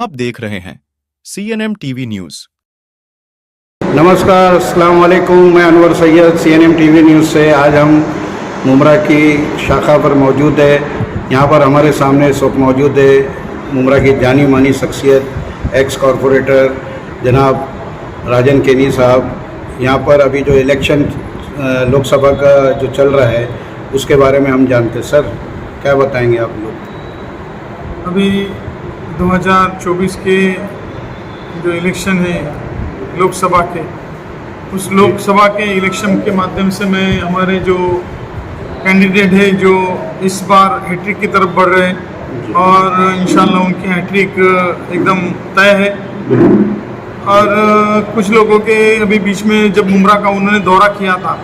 आप देख रहे हैं CNN टीवी न्यूज। नमस्कार, अस्सलाम वालेकुम। मैं Anwar Syed CNN TV news से। आज हम मुमरा की शाखा पर मौजूद है। यहाँ पर हमारे सामने इस वक्त मौजूद है मुमरा की जानी मानी शख्सियत एक्स कॉरपोरेटर जनाब राजन केनी साहब। यहाँ पर अभी जो इलेक्शन लोकसभा का जो चल रहा है उसके बारे में हम जानते हैं। सर, क्या बताएंगे आप लोग? अभी 2024 के जो इलेक्शन है लोकसभा के, उस लोकसभा के इलेक्शन के माध्यम से मैं हमारे जो कैंडिडेट है जो इस बार हैट्रिक की तरफ बढ़ रहे हैं और इंशाल्लाह उनकी हैट्रिक एकदम तय है। और कुछ लोगों के अभी बीच में जब मुमरा का उन्होंने दौरा किया था,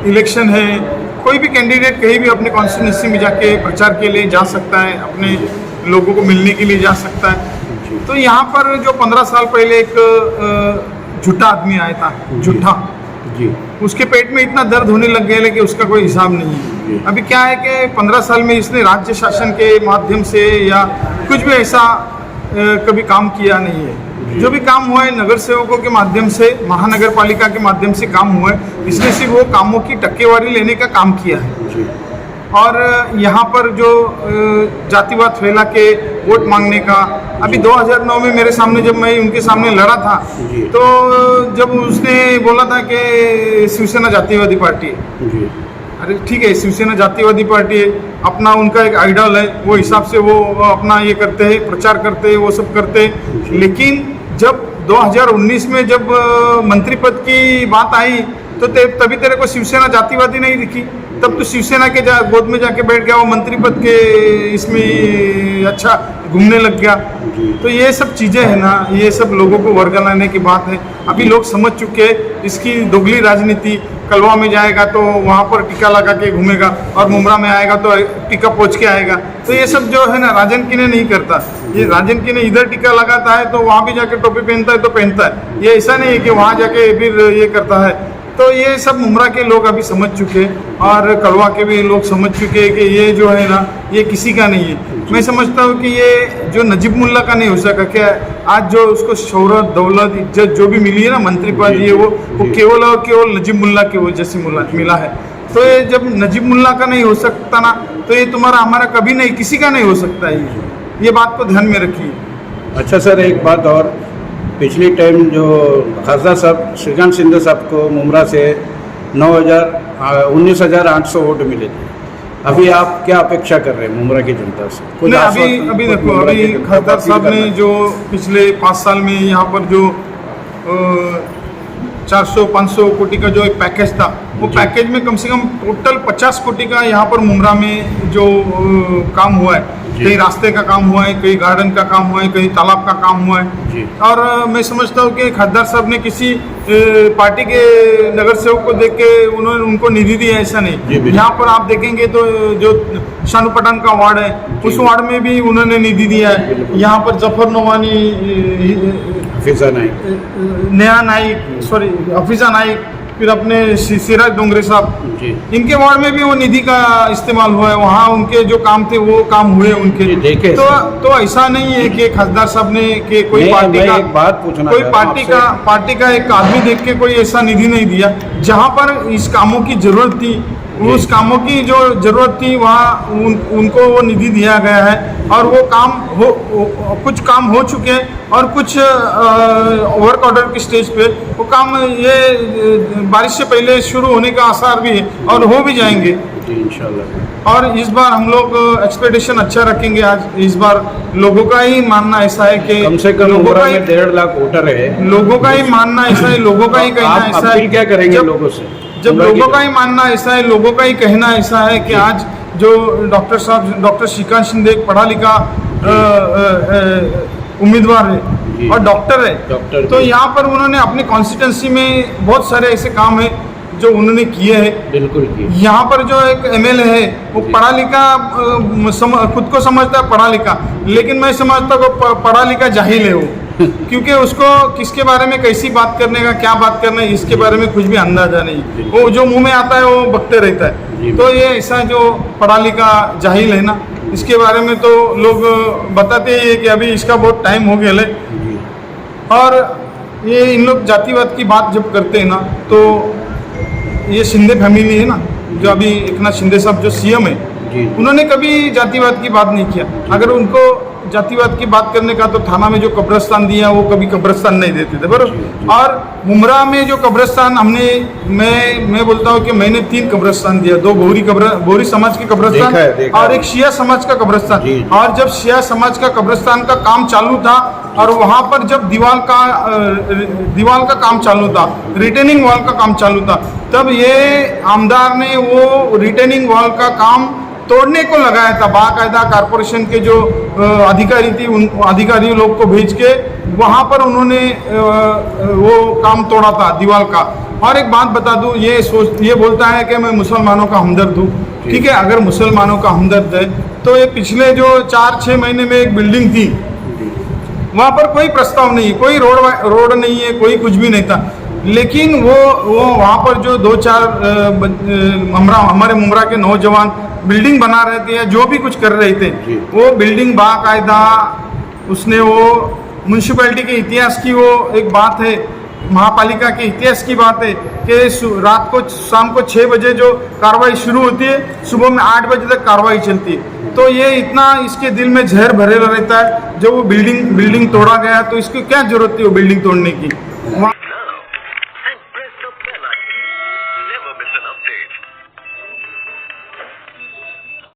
इलेक्शन है, कोई भी कैंडिडेट कहीं भी अपने कॉन्स्टिट्यूंसी में जाके प्रचार के लिए जा सकता है, अपने लोगों को मिलने के लिए जा सकता है। तो यहाँ पर जो 15 साल पहले एक झूठा आदमी आया था, झूठा जी, उसके पेट में इतना दर्द होने लग गया है कि उसका कोई हिसाब नहीं है। अभी क्या है कि 15 साल में इसने राज्य शासन के माध्यम से या कुछ भी ऐसा कभी काम किया नहीं है। जो भी काम हुआ है नगर सेवकों के माध्यम से, महानगर पालिका के माध्यम से काम हुआ है। इसने सिर्फ वो कामों की टक्केवारी लेने का काम किया है। और यहाँ पर जो जातिवाद फैला के वोट मांगने का, अभी 2009 में मेरे सामने जब मैं उनके सामने लड़ा था तो जब उसने बोला था कि शिवसेना जातिवादी पार्टी है। अरे ठीक है, शिवसेना जातिवादी पार्टी है, अपना उनका एक आइडल है, वो हिसाब से वो अपना ये करते हैं, प्रचार करते हैं, वो सब करते हैं। लेकिन जब 2019 में जब मंत्री पद की बात आई तो तभी तेरे को शिवसेना जातिवादी नहीं दिखी। तब तो शिवसेना के गोद में जाके बैठ गया, वो मंत्री पद के इसमें अच्छा घूमने लग गया। तो ये सब चीज़ें हैं ना, ये सब लोगों को वर्गलाने की बात है। अभी लोग समझ चुके हैं इसकी दोगली राजनीति। कलवा में जाएगा तो वहाँ पर टीका लगा के घूमेगा और मुमरा में आएगा तो टीका पोंछ के आएगा। तो ये सब जो है ना राजन की ने नहीं करता। ये राजन की ने इधर टीका लगाता है तो वहाँ भी जाके टोपी पहनता है तो पहनता है। ये ऐसा नहीं है कि वहाँ जाके फिर ये करता है। तो ये सब मुमरा के लोग अभी समझ चुके और कलवा के भी लोग समझ चुके हैं कि ये जो है ना ये किसी का नहीं है। मैं समझता हूँ कि ये जो नजीब मुल्ला का नहीं हो सका। क्या आज जो उसको शोहरत, दौलत, इज्जत जो भी मिली है ना, मंत्री पद, ये वो केवल और केवल नजीब मुल्ला की वजह से मिला है। तो ये जब नजीब मुल्ला का नहीं हो सकता ना, तो ये तुम्हारा हमारा कभी नहीं, किसी का नहीं हो सकता है। ये बात को ध्यान में रखिए। अच्छा सर, एक बात और, पिछली टाइम जो खासदार साहब श्रीकांत शिंदे साहब को मुमरा से 19,800 वोट मिले थे। अभी आप क्या अपेक्षा कर रहे हैं मुमरा की जनता से? अभी देखो, अभी खासदार साहब ने जो पिछले 5 साल में यहाँ पर जो 400-500 कोटी का जो एक पैकेज था, वो पैकेज में कम से कम टोटल 50 कोटी का यहाँ पर मुमरा में जो काम हुआ है, कहीं रास्ते का काम हुआ है, कहीं गार्डन का काम हुआ है, कहीं तालाब का काम हुआ है। और मैं समझता हूँ कि खासदार साहब ने किसी पार्टी के नगर सेवक को देख के उन्होंने उनको निधि दिया, ऐसा नहीं। यहाँ पर आप देखेंगे तो जो शानू पठान का वार्ड है, उस वार्ड में भी उन्होंने निधि दिया है। यहाँ पर जफर नोमानी, नया नाइक, सॉरी हफीजा नाइक, फिर अपने सिराज डोंगरे साहब, इनके वार्ड में भी वो निधि का इस्तेमाल हुआ है। वहाँ उनके जो काम थे वो काम हुए उनके। तो ऐसा नहीं है कि खासदार साहब ने कि कोई पार्टी का, बात पूछना, कोई पार्टी का एक आदमी देख के कोई ऐसा निधि नहीं दिया। जहाँ पर इस कामों की जरूरत थी, उस कामों की जो जरूरत थी वहाँ उनको वो निधि दिया गया है। और वो काम कुछ काम हो चुके हैं और कुछ वर्क ऑर्डर की स्टेज पे वो काम ये बारिश से पहले शुरू होने का आसार भी है और हो भी जाएंगे इंशाल्लाह। और इस बार हम लोग एक्सपेक्टेशन अच्छा रखेंगे। आज इस बार लोगों का ही मानना ऐसा है कि कम से कम लोगों का 1.5 लाख वोटर है। लोगों का ही मानना ऐसा है, लोगों का ही कहना ऐसा है। क्या करेंगे लोगों से? जब लोगों का ही मानना ऐसा है, लोगों का ही कहना ऐसा है कि आज जो डॉक्टर श्रीकांत शिंदे एक पढ़ा लिखा उम्मीदवार है और डॉक्टर है, तो यहाँ पर उन्होंने अपनी कॉन्स्टिट्यूंसी में बहुत सारे ऐसे काम है जो उन्होंने किए हैं। बिल्कुल किए। यहाँ पर जो एक MLA है वो पढ़ा लिखा, खुद को समझता है पढ़ा लिखा, लेकिन मैं समझता हूँ पढ़ा लिखा जाहिल है वो। क्योंकि उसको किसके बारे में कैसी बात करने का, क्या बात करना है, इसके बारे में कुछ भी अंदाजा नहीं। वो जो मुंह में आता है वो बकते रहता है। तो ये ऐसा जो पढ़ा लिखा जाहिल है ना, इसके बारे में तो लोग बताते ही है कि अभी इसका बहुत टाइम हो गया है। और ये इन लोग जातिवाद की बात जब करते हैं ना, तो ये शिंदे फैमिली है ना, जो अभी एकनाथ शिंदे साहब जो सीएम है, उन्होंने कभी जातिवाद की बात नहीं किया। अगर उनको जातिवाद की बात करने का तो थाना में जो कब्रिस्तान दिया वो कभी कब्रिस्तान नहीं देते थे, बराबर। और मुमरा में जो कब्रिस्तान हमने, मैं बोलता हूँ कि मैंने 3 कब्रिस्तान दिया, 2 बोहरी समाज के कब्रिस्तान और एक शिया समाज का कब्रिस्तान। और जब शिया समाज का कब्रिस्तान का काम चालू था और वहाँ पर जब दीवाल का काम चालू था, रिटेनिंग वॉल का काम चालू था, तब ये आमदार ने वो रिटेनिंग वॉल का काम तोड़ने को लगाया था। बाकायदा कारपोरेशन के जो अधिकारी थी, उन अधिकारी लोग को भेज के वहाँ पर उन्होंने वो काम तोड़ा था दीवार का। और एक बात बता दूँ, ये बोलता है कि मैं मुसलमानों का हमदर्द हूँ। ठीक है, अगर मुसलमानों का हमदर्द है तो ये पिछले जो 4-6 महीने में एक बिल्डिंग थी, वहाँ पर कोई प्रस्ताव नहीं है, कोई रोड नहीं है, कोई कुछ भी नहीं था। लेकिन वो वहाँ पर जो 2-4 हमारे मुमरा के नौजवान बिल्डिंग बना रहे थे या जो भी कुछ कर रहे थे, वो बिल्डिंग बाकायदा उसने वो म्यूनसिपैलिटी के इतिहास की वो एक बात है, महापालिका के इतिहास की बात है कि रात को शाम को 6 बजे जो कार्रवाई शुरू होती है, सुबह में 8 बजे तक कार्रवाई चलती है। तो ये इतना इसके दिल में जहर भरेला रहता है। जब वो बिल्डिंग तोड़ा गया तो इसकी क्या जरूरत थी वो बिल्डिंग तोड़ने की।